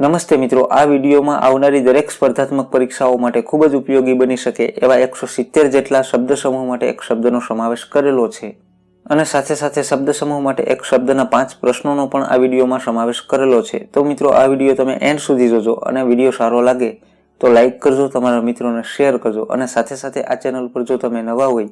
નમસ્તે મિત્રો, આ વિડીયોમાં આવનારી દરેક સ્પર્ધાત્મક પરીક્ષાઓ માટે ખૂબ જ ઉપયોગી બની શકે એવા 170 જેટલા શબ્દ સમૂહ માટે એક શબ્દનો સમાવેશ કરેલો છે અને સાથે સાથે શબ્દ સમૂહ માટે એક શબ્દના 5 પ્રશ્નોનો પણ આ વિડીયોમાં સમાવેશ કરેલો છે। તો મિત્રો, આ વિડીયો તમે એન્ડ સુધી જોજો અને વિડીયો સારો લાગે તો લાઈક કરજો, તમારા મિત્રોને શેર કરજો અને સાથે સાથે આ ચેનલ પર જો તમે નવા હોય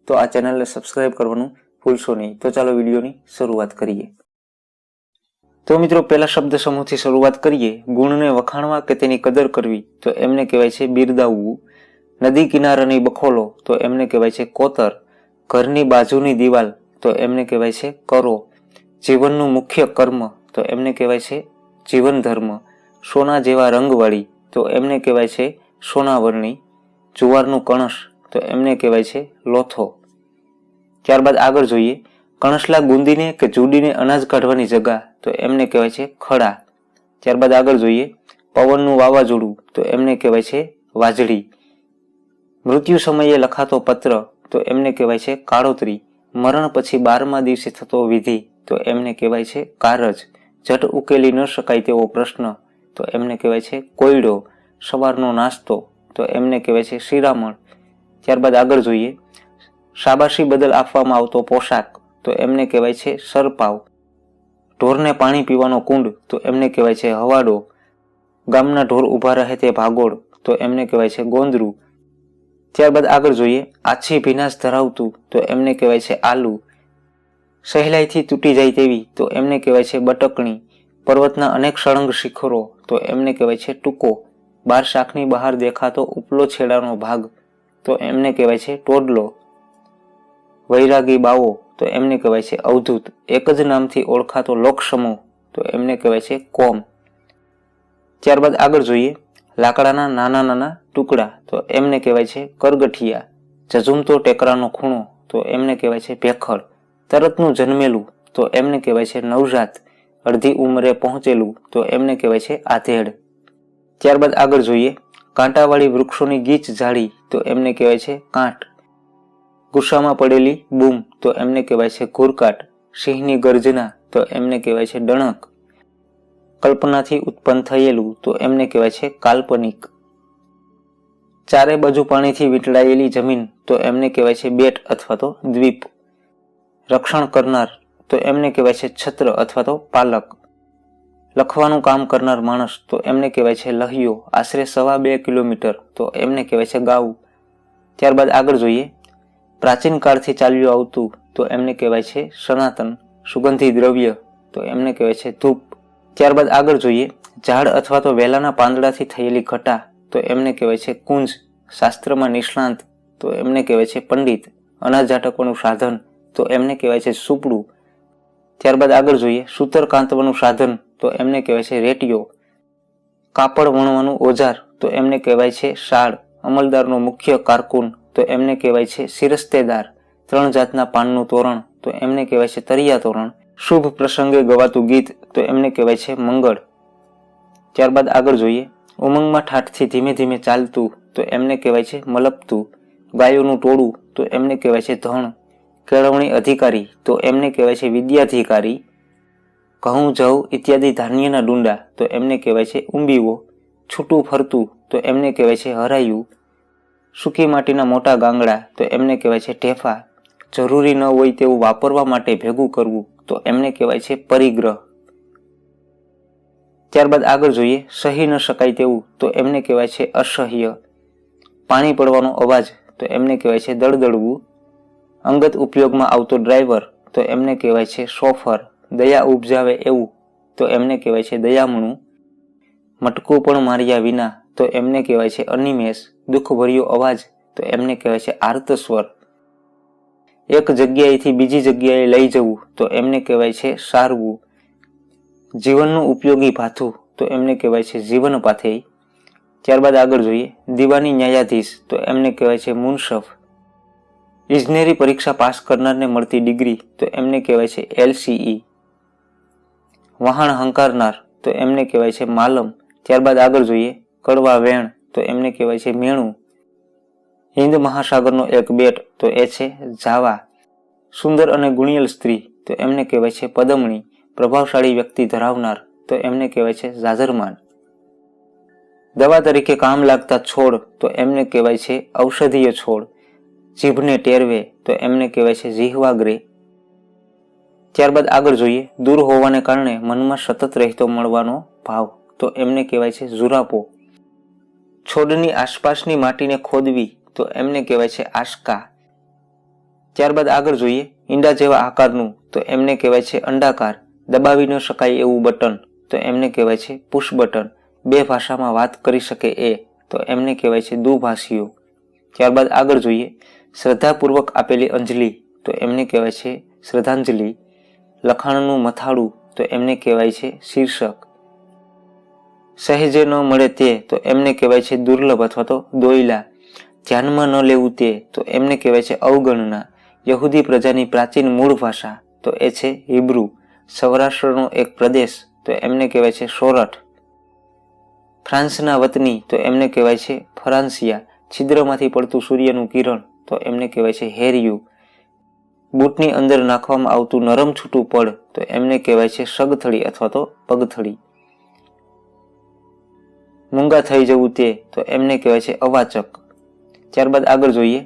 તો આ ચેનલને સબસ્ક્રાઇબ કરવાનું ભૂલશો નહીં। તો ચાલો વિડીયોની શરૂઆત કરીએ। तो मित्रों, पहला शब्द समूह थी शुरुआत करिए। गुण ने वखाणवा के तेनी कदर करवी तो एमने कहेवाय छे बिरदाववू। नदी किनारानी बखोलो तो एमने कहेवाय छे कोतर। घरनी बाजुनी दीवाल तो एमने कहेवाय छे करो। जीवननुं मुख्य कर्म तो एमने कहेवाय छे जीवन धर्म। सोना जेवा रंगवाળી तो एमने कहेवाय छे सोनावरणी। जुवारनुं कणस तो एमने कहेवाय छे लोथो। त्यारबाद आगळ जोईए। कणसला गुंदीने के जूडीने अनाज काढवानी जगह तो एमने कहेवाय छे खड़ा। त्यारबाद आगळ जोईए। पवननुं वावाझोडुं तो एमने कहेवाय छे वाजड़ी। मृत्यु समये लखातो पत्र तो एमने कहेवाय छे काळोतरी। मरण पछी 12मा दिवसे थतो विधि तो एमने कहेवाय छे कारज। झट उकेली न शकाय तेवो प्रश्न तो एमने कहेवाय छे कोयडो। सवारनो नास्तो तो एमने कहेवाय छे शिरामण। त्यारबाद आगळ जोईए। शाबाशी बदल आपवामां आवतो पोशाक तो एमने कहेवाय छे सरपाव। ढोरने पाणी पीवानो कुंड तो एमने कहेवाय छे हवाडो। गामना ढोर उभा रहे ते भागोळ तो एमने कहेवाय छे गोंदरू। त्यारबाद आगळ जोईए। आछी भीनाश धरावतुं तो एमने कहेवाय छे आलू। सहेलाईथी तूटी जाय तेवी तो एमने कहेवाय छे बटकणी। पर्वतना अनेक सळंग शिखरो तो एमने कहेवाय छे टूको। 12 शाखनी बहार देखातो उपलो छेडानो भाग तो एमने कहेवाय छे टोडलो। वैरागी बावो तो एमने कहेवाय छे अवधूत। एक ज नामथी ओळखातो लोक समूह तो एमने कहेवाय छे कोम। त्यारबाद आगळ जोईए। लाकडाना नाना नाना टुकड़ा तो एमने कहेवाय छे करगठिया। झझूमतो टेकरानो खूणो तो एमने कहेवाय छे भेखड़। तरतनुं जन्मेલું तो एमने कहेवाय छे नवजात। अर्धी उमरे पहोंचेલું तो एमने कहेवाय छे आधेड़। त्यारबाद आगळ जोईए। कांटावाળી वृक्षोनी गीच झाड़ी तो एमने कहेवाय छे कांट। गुस्सामां पड़ेली बूम तो एमने कहेवाय छे घूरकाट। सिंहनी गर्जना तो एमने कहेवाय छे डणक। कल्पनाथी उत्पन्न थयेલું तो एमने कहेवाय छे काल्पनिक। चारे बाजू पाणीथी वींटळायेली जमीन तो एमने कहेवाय छे बेट अथवा तो द्वीप। रक्षण करनार तो एमने कहेवाय छे छत्र अथवा तो पालक। लखवानुं काम करनार माणस तो एमने कहेवाय छे लहियो। आशरे 2.25 किलोमीटर तो एमने कहेवाय छे गाऊ। त्यारबाद आगळ जोईए। प्राचीन काळथी चाल्युं आवतुं तो एमने कहेवाय छे सनातन। सुगंधी द्रव्य तो एमने कहेवाय छे धूप। त्यारबाद आगळ जोईए। झाड़ अथवा तो वेलाना પાંદડાથી थयेली घटा तो एमने कहेवाय छे कुंज। शास्त्रमां निष्णांत तो एमने कहेवाय छे पंडित। अनाज ઝાટકવાનું साधन तो एमने कहेवाय छे सूपड़ू। त्यारबाद आगळ जोईए। सूतर कांतવાનું साधन तो एमने कहेवाय छे रेटियो। कापड़ वणવાનું ओजार तो एमने कहेवाय छे शाळ। अमलदारનો मुख्य कारकुन तो एमने कहेवाय छे शिरस्तेदार। 3 जातना पानનું तोरण तो एमने कहेवाय छे तरिया तोरण। शुभ प्रसंगे गवातुं गीत तो एमने कहेवाय छे मंगळ। त्यारबाद आगळ जोईए। उमंगमां ठाठथी धीमे धीमे चालतुं तो एमने कहेवाय छे मलपतुं। गायोनुं टोळुं तो एमने कहेवाय छे धण। केळवणी अधिकारी तो एमने कहेवाय छे विद्याधिकारी। घऊं जव इत्यादि धान्यना डूंडा तो एमने कहेवाय छे उंबीओ। छूटुं फरतुं तो एमने कहेवाय छे हरायुं। सूकी माटीना मोटा गांगड़ा तो एमने कहेवाय छे ढेफा। जरूरी न होय तेवुं वापरवा माटे भेगुं करवुं तो एमने कहेवाय छे परिग्रह। त्यारबाद आगळ जोईए। सही न शकाय तेवुं तो एमने कहेवाय छे असह्य। पाणी पड़वानो अवाज तो एमने कहेवाय छे दळदळवुं। अंगत उपयोगमां आवतो ड्राइवर तो एमने कहेवाय छे शोफर। दया उपजावे एवुं तो एमने कहेवाय छे दयामणुं। मटकું पण मार्या विना तो एमने कहेवाय छे अनिमेष। दुखभर्यो अवाज तो एमने कहेवाय छे आर्तस्वर। एक जग्याएथी बीजी जग्याए लई जवुं तो एमने कहेवाय छे सारवुं। जीवननुं उपयोगी भाथुं तो एमने कहेवाय छे जीवन पाथेय। त्यारबाद आगळ जोईए। दीवानी न्यायाधीश तो एमने कहेवाय छे मुनसफ। इजनेरी परीक्षा पास करनारने मळती डिग्री तो एमने कहेवाय छे LCE। वहाण हंकारनार तो एमने कहेवाय छे मालम। त्यारबाद आगळ जोईए। कड़वा वेण तो एमने कहेवाय छे मेणुं। हिंद महासागरनो एक बेट तो ए छे जावा। सुंदर अने गुणियल स्त्री तो एमने कहेवाय छे पदमणी। प्रभावशाળી व्यक्ति धरावनार तो एमने कहेवाय छे जाजरमान। દવા તરીકે કામ લાગતા છોડ તો એમને કહેવાય છે ઔષધીય છોડ. જીભને ટેરવે તો એમને કહેવાય છે જીહવાગ્રે. ત્યારબાદ આગળ જોઈએ, દૂર હોવાને કારણે મનમાં સતત રહેતો મળવાનો ભાવ તો એમને કહેવાય છે ઝુરાપો. છોડની આસપાસની માટીને ખોદવી તો એમને કહેવાય છે આશકા. ત્યારબાદ આગળ જોઈએ, ઈંડા જેવા આકારનું તો એમને કહેવાય છે અંડાકાર. દબાવી ન શકાય એવું બટન તો એમને કહેવાય છે પુશ બટન. બે ભાષામાં વાત કરી શકે એ તો એમને કહેવાય છે દુભાષીઓ. ત્યારબાદ આગળ જોઈએ, શ્રદ્ધાપૂર્વક આપેલી અંજલિ તો એમને કહેવાય છે શ્રદ્ધાંજલિ. લખાણનું મથાળું તો એમને કહેવાય છે શીર્ષક. સહેજે ન મળે તે તો એમને કહેવાય છે દુર્લભ અથવા તો દોયલા. ધ્યાનમાં ન લેવું તે તો એમને કહેવાય છે અવગણના. યહૂદી પ્રજાની પ્રાચીન મૂળ ભાષા તો એ છે હિબ્રુ. સૌરાષ્ટ્રનો એક પ્રદેશ તો એમને કહેવાય છે સોરઠ. ફ્રાન્સના વતની તો એમને કહેવાય છે ફરાન્સિયા. છિદ્રમાંથી પડતું સૂર્યનું કિરણ તો એમને કહેવાય છે હેરિયું. બૂટની અંદર નાખવામાં આવતું નરમ છૂટું પડ તો એમને કહેવાય છે સગથળી અથવા તો પગથળી. મૂંગા થઈ જવું તે તો એમને કહેવાય છે અવાચક. ત્યારબાદ આગળ જોઈએ,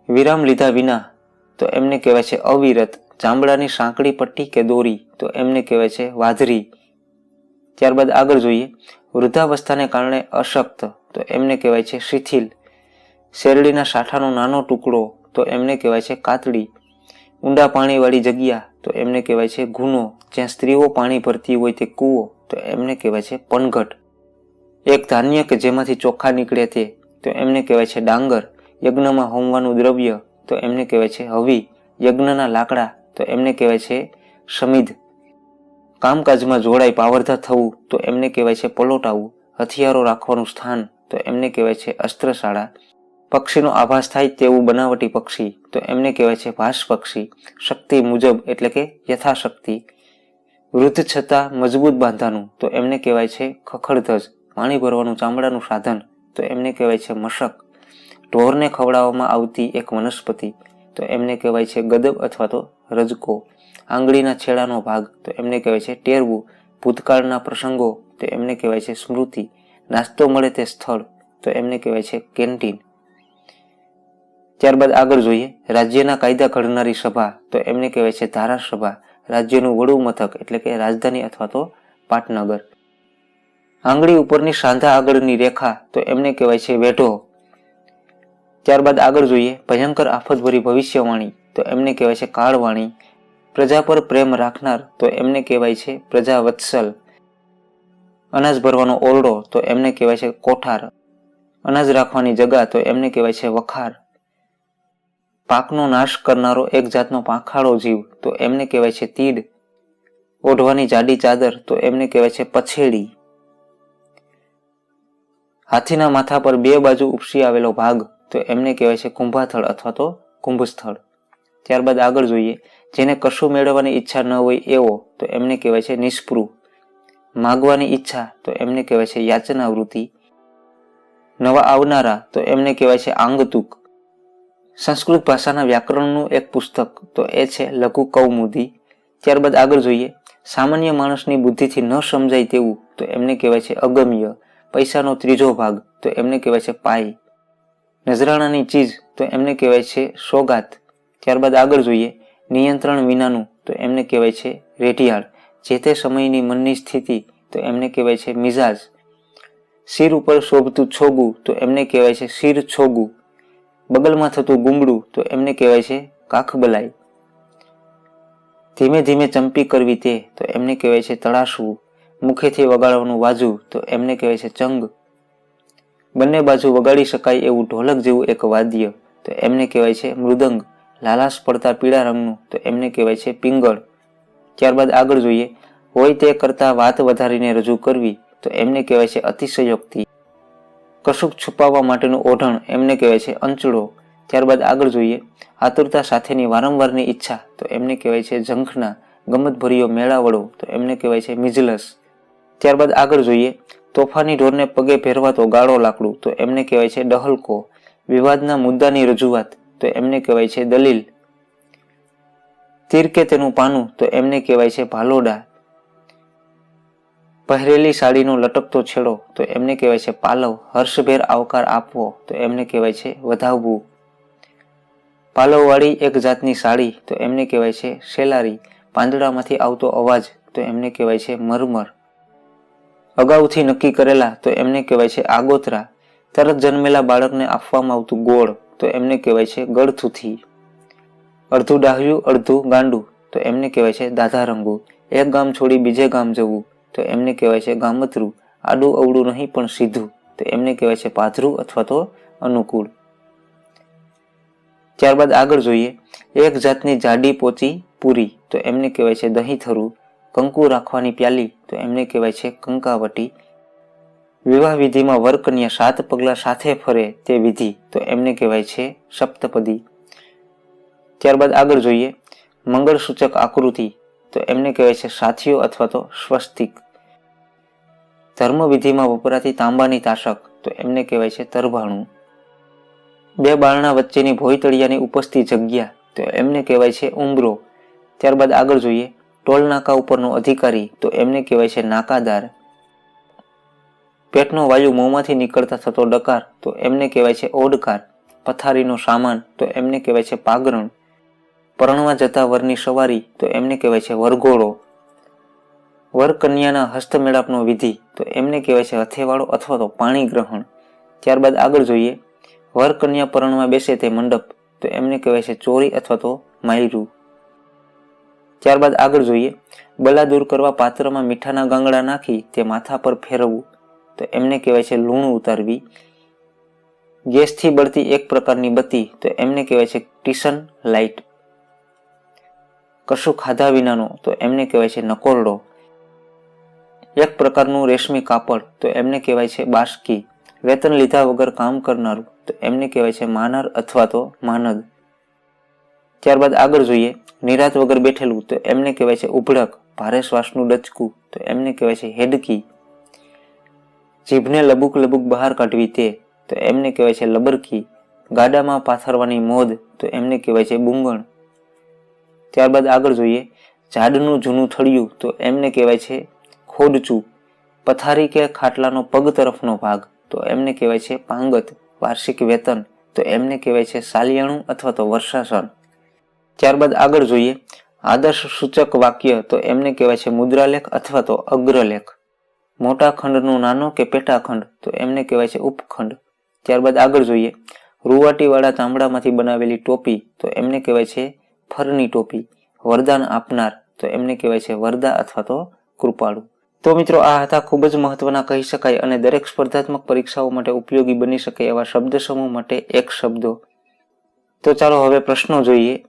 વિરામ લીધા વિના તો એમને કહેવાય છે અવિરત. ચામડાની સાંકડી પટ્ટી કે દોરી તો એમને કહેવાય છે વાધરી. ત્યારબાદ આગળ જોઈએ, વૃદ્ધાવસ્થાને કારણે અશક્ત તો એમને કહેવાય છે શિથિલ. શેરડીના સાઠાનો નાનો ટુકડો તો એમને કહેવાય છે કાતડી. ઊંડા પાણીવાળી જગ્યા તો એમને કહેવાય છે ગુનો. જ્યાં સ્ત્રીઓ પાણી ભરતી હોય તે કૂવો તો એમને કહેવાય છે પનઘટ. એક ધાન્ય કે જેમાંથી ચોખા નીકળે તે તો એમને કહેવાય છે ડાંગર. યજ્ઞમાં હોમવાનું દ્રવ્ય તો એમને કહેવાય છે હવી. યજ્ઞના લાકડા તો એમને કહેવાય છે સમિધ. કામકાજમાં જોડાઈ પાવરધા થવું તો એમને કહેવાય છે પલોટાવું. હથિયારો રાખવાનું સ્થાન તો એમને કહેવાય છે અસ્ત્રશાળા. પક્ષીનો આભાસ થાય તેવું બનાવટી પક્ષી તો એમને કહેવાય છે ભાસ પક્ષી. શક્તિ મુજબ એટલે કે યથાશક્તિ. વૃદ્ધ છતાં મજબૂત બાંધાનું તો એમને કહેવાય છે ખખડધજ. પાણી ભરવાનું ચામડાનું સાધન તો એમને કહેવાય છે મશક. ઢોરને ખવડાવવામાં આવતી એક વનસ્પતિ તો એમને કહેવાય છે ગદબ અથવા તો રજકો. આંગળીના છેડાનો ભાગ તો એમને કહેવાય છે ટેરવું. ભૂતકાળના પ્રસંગો તો એમને કહેવાય છે સ્મૃતિ. નાસ્તો મળે તે સ્થળ તો એમને કહેવાય છે કેન્ટીન. ત્યારબાદ આગળ જોઈએ, રાજ્યના કાયદા ઘડનારી સભા તો એમને કહેવાય છે ધારાસભા. રાજ્યનું વડું મથક એટલે કે રાજધાની અથવા તો પાટનગર. આંગળી ઉપરની સાંધા આગળની રેખા તો એમને કહેવાય છે વેઢો. ત્યારબાદ આગળ જોઈએ, ભયંકર આફતભરી ભવિષ્યવાણી તો એમને કહેવાય છે કાળવાણી. પ્રજા પર પ્રેમ રાખનાર તો એમને કહેવાય છે પ્રજા વત્સલ. અનાજ ભરવાનો ઓરડો તો એમને કહેવાય છે કોઠાર. અનાજ રાખવાની જગા તો એમને કહેવાય છે વખાર. પાકનો નાશ કરનારો એક જાતનો પાંખાળો જીવ તો એમને કહેવાય છે તીડ. ઓઢવાની જાડી ચાદર તો એમને કહેવાય છે પછેડી. હાથીના માથા પર બે બાજુ ઉપસી આવેલો ભાગ તો એમને કહેવાય છે કુંભાથળ અથવા તો કુંભસ્થળ. ત્યારબાદ આગળ જોઈએ, જેને કશું મેળવવાની ઈચ્છા ન હોય એવો તો એમને કહેવાય છે નિષ્પૃહ. માગવાની ઈચ્છા તો એમને કહેવાય છે યાચના વૃત્તિ. નવા આવનારા તો એમને કહેવાય છે આંગતુક. સંસ્કૃત ભાષાના વ્યાકરણનું એક પુસ્તક તો એ છે લઘુ કૌમુદી. ત્યારબાદ આગળ જોઈએ, સામાન્ય માણસની બુદ્ધિથી ન સમજાય તેવું તો એમને કહેવાય છે અગમ્ય. પૈસાનો ત્રીજો ભાગ તો એમને કહેવાય છે પાઈ. નજરાણાની ચીજ તો એમને કહેવાય છે સોગાત. ત્યારબાદ આગળ જોઈએ, નિયંત્રણ વિનાનું તો એમને કહેવાય છે રેઢિયાળ. જે તે સમયની મનની સ્થિતિ તો એમને કહેવાય છે મિજાજ. શિર ઉપર શોભતું છોગું તો એમને કહેવાય છે શિર છોગું. બગલમાં થતું ગુમડું તો એમને કહેવાય છે કાખબલાઈ. ધીમે ધીમે ચંપી કરવી તે તો એમને કહેવાય છે તળાશવું. મુખેથી વગાડવાનું વાજુ તો એમને કહેવાય છે ચંગ. બંને બાજુ વગાડી શકાય એવું ઢોલક જેવું એક વાદ્ય તો એમને કહેવાય છે મૃદંગ. લાલાશ પડતા પીળા રંગનું તો એમને કહેવાય છે પિંગળ. ત્યારબાદ આગળ જોઈએ, હોય તે કરતા વાત વધારીને રજૂ કરવી તો એમને કહેવાય છે અતિશયોક્તિ. કશુંક છુપાવવા માટેનું ઓઢણ એમને કહેવાય છે અંચળો. ત્યારબાદ આગળ જોઈએ, આતુરતા સાથેની વારંવારની ઈચ્છા તો એમને કહેવાય છે ઝંખના. ગમતભર્યો મેળાવડો તો એમને કહેવાય છે મિજલસ. ત્યારબાદ આગળ જોઈએ, તોફાની ઢોરને પગે ફેરવાતો ગાળો લાકડું તો એમને કહેવાય છે ડહલકો. વિવાદના મુદ્દાની રજૂઆત તો એમને કહેવાય છે દલીલ. તીર કે તેનું પાનું તો એમને કહેવાય છે ભાલોડા. પહેરેલી સાડીનો લટકતો છેડો તો એમને કહેવાય છે પાલવ. હર્ષભેર આવકાર આપવો તો એમને કહેવાય છે વધાવવું. પાલવવાળી એક જાતની સાડી તો એમને કહેવાય છે શેલારી. પાંદડામાંથી આવતો અવાજ તો એમને કહેવાય છે મરમર. અગાઉથી નક્કી કરેલા તો એમને કહેવાય છે આગોતરા. તરત જન્મેલા બાળકને આપવામાં આવતું ગોળ તો એમને કહેવાય છે ગળથુથી. અડધું ડાહ્યું અડધું ગાંડું તો એમને કહેવાય છે દાધારંગું. એક ગામ છોડી બીજે ગામ જવું તો એમને કહેવાય છે ગામતરું. આડું અવળું નહીં પણ સીધું તો એમને કહેવાય છે પાધરું અથવા તો અનુકૂળ. ત્યારબાદ આગળ જોઈએ. એક જાતની જાડી પોચી પૂરી તો એમને કહેવાય છે દહીંથરું. કંકુ રાખવાની પ્યાલી તો એમને કહેવાય છે કંકાવટી. વિવાહ વિધિમાં વર કન્યા 7 પગલા સાથે ફરે તે વિધિ તો એમને કહેવાય છે સપ્તપદી. ત્યારબાદ આગળ જોઈએ. મંગળસૂચક આકૃતિ તો એમને કહેવાય છે સાથીઓ અથવા તો સ્વસ્તિક. ધર્મ વિધિમાં વપરાતી તાંબાની તાશક તો એમને કહેવાય છે તરભાણું. બે બારણા વચ્ચેની ભોયતળિયાની ઉપસતી જગ્યા તો એમને કહેવાય છે ઉંબરો. ત્યારબાદ આગળ જોઈએ. ટોલ નાકા ઉપરનો અધિકારી તો એમને કહેવાય છે નાકાદાર. પેટનો વાયુ મોંમાંથી નીકળતા થતો ડકાર તો એમને કહેવાય છે ઓડકાર. પથારીનો સામાન તો એમને કહેવાય છે પાગરણ. પરણવા જતા વરની સવારી તો એમને કહેવાય છે વરઘોડો. વર કન્યાના હસ્તમેળાપનો વિધિ તો એમને કહેવાય છે હથેવાળો અથવા તો પાણી ગ્રહણ. ત્યારબાદ આગળ જોઈએ. વર કન્યા પરણવા બેસે તે મંડપ તો એમને કહેવાય છે ચોરી અથવા તો માયરું. ત્યારબાદ આગળ જોઈએ. બલા દૂર કરવા પાત્રમાં મીઠાના ગાંગડા નાખી તે માથા પર ફેરવવું તો એમને કહેવાય છે લૂણ ઉતારવી. ગેસથી બળતી એક પ્રકારની બત્તી તો એમને કહેવાય છે ટીશન લાઇટ. કશું ખાધા વિનાનો તો એમને કહેવાય છે નકોરડો. એક પ્રકારનું રેશમી કાપડ તો એમને કહેવાય છે બાસકી. વેતન લીધા વગર કામ કરનારું તો એમને કહેવાય છે માનર અથવા તો માનદ. ત્યારબાદ આગળ જોઈએ. નિરાત વગર બેઠેલું તો એમને કહેવાય છે ઉભડક. ભારે શ્વાસનું ડચકું તો એમને કહેવાય છે હેડકી. જીભને લબુક લબુક બહાર કાઢવી તે તો એમને કહેવાય છે લબરકી. ગાડામાં પાથરવાની મોદ તો એમને કહેવાય છે બુંગણ. ત્યારબાદ આગળ જોઈએ. ઝાડનું જૂનું થળિયું તો એમને કહેવાય છે ખોડચું. પથારી કે ખાટલાનો પગ તરફનો ભાગ તો એમને કહેવાય છે પાંગત. વાર્ષિક વેતન તો એમને કહેવાય છે સાલિયાણું અથવા તો વર્ષાસન. ત્યારબાદ આગળ જોઈએ. આદર્શ સૂચક વાક્ય તો એમને કહેવાય છે મુદ્રાલેખ અથવા તો અગ્રલેખ. મોટા ખંડનું નાનો કે પેટાખંડ તો એમને કહેવાય છે ઉપખંડ. ત્યારબાદ આગળ જોઈએ. રૂવાટીવાળા ચામડામાંથી બનાવેલી ટોપી તો એમને કહેવાય છે ફરની ટોપી. વરદાન આપનાર તો એમને કહેવાય છે વરદા અથવા તો કૃપાળુ. તો મિત્રો આ હતા ખૂબ જ મહત્વના કહી શકાય અને દરેક સ્પર્ધાત્મક પરીક્ષાઓ માટે ઉપયોગી બની શકે એવા શબ્દ સમૂહ માટે એક શબ્દો. તો ચાલો હવે પ્રશ્નો જોઈએ.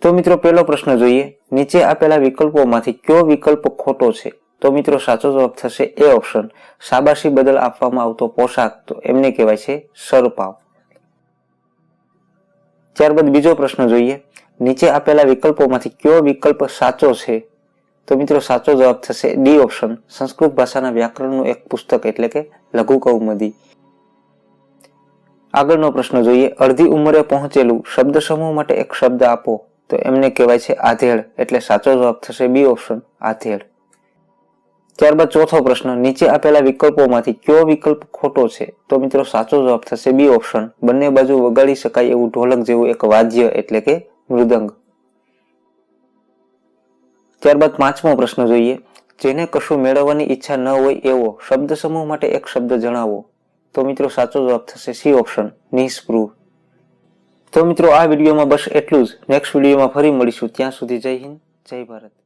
તો મિત્રો પહેલો પ્રશ્ન જોઈએ. નીચે આપેલા વિકલ્પોમાંથી કયો વિકલ્પ ખોટો છે? તો મિત્રો સાચો જવાબ થશે એ ઓપ્શન. શાબાશી બદલ આપવામાં આવતો પોશાક તો એમને કહેવાય છે સરપાવ. ત્યારબાદ બીજો પ્રશ્ન જોઈએ. નીચે આપેલા વિકલ્પોમાંથી કયો વિકલ્પ સાચો છે? તો મિત્રો સાચો જવાબ થશે ડી ઓપ્શન. સંસ્કૃત ભાષાના વ્યાકરણનું એક પુસ્તક એટલે કે લઘુ કૌમુદી. આગળનો પ્રશ્ન જોઈએ. અડધી ઉંમરે પહોંચેલું શબ્દ સમૂહ માટે એક શબ્દ આપો તો એમને કહેવાય છે આધેડ એટલે સાચો જવાબ થશે બી ઓપ્શન આધેડ. ત્યારબાદ ચોથો પ્રશ્ન. નીચે આપેલા વિકલ્પોમાંથી કયો વિકલ્પ ખોટો છે? તો મિત્રો સાચો જવાબ થશે બી ઓપ્શન. બંને બાજુ વગાડી શકાય એવું ઢોલક જેવું એક વાદ્ય એટલે કે મૃદંગ. ત્યારબાદ પાંચમો પ્રશ્ન જોઈએ. જેને કશું મેળવવાની ઈચ્છા ન હોય એવો શબ્દ સમૂહ માટે એક શબ્દ જણાવો તો મિત્રો સાચો જવાબ થશે સી ઓપ્શન નિસ્પૃહ. તો મિત્રો આ વિડીયોમાં બસ એટલું જ. નેક્સ્ટ વિડીયોમાં ફરી મળીશું. ત્યાં સુધી જય હિન્દ, જય ભારત.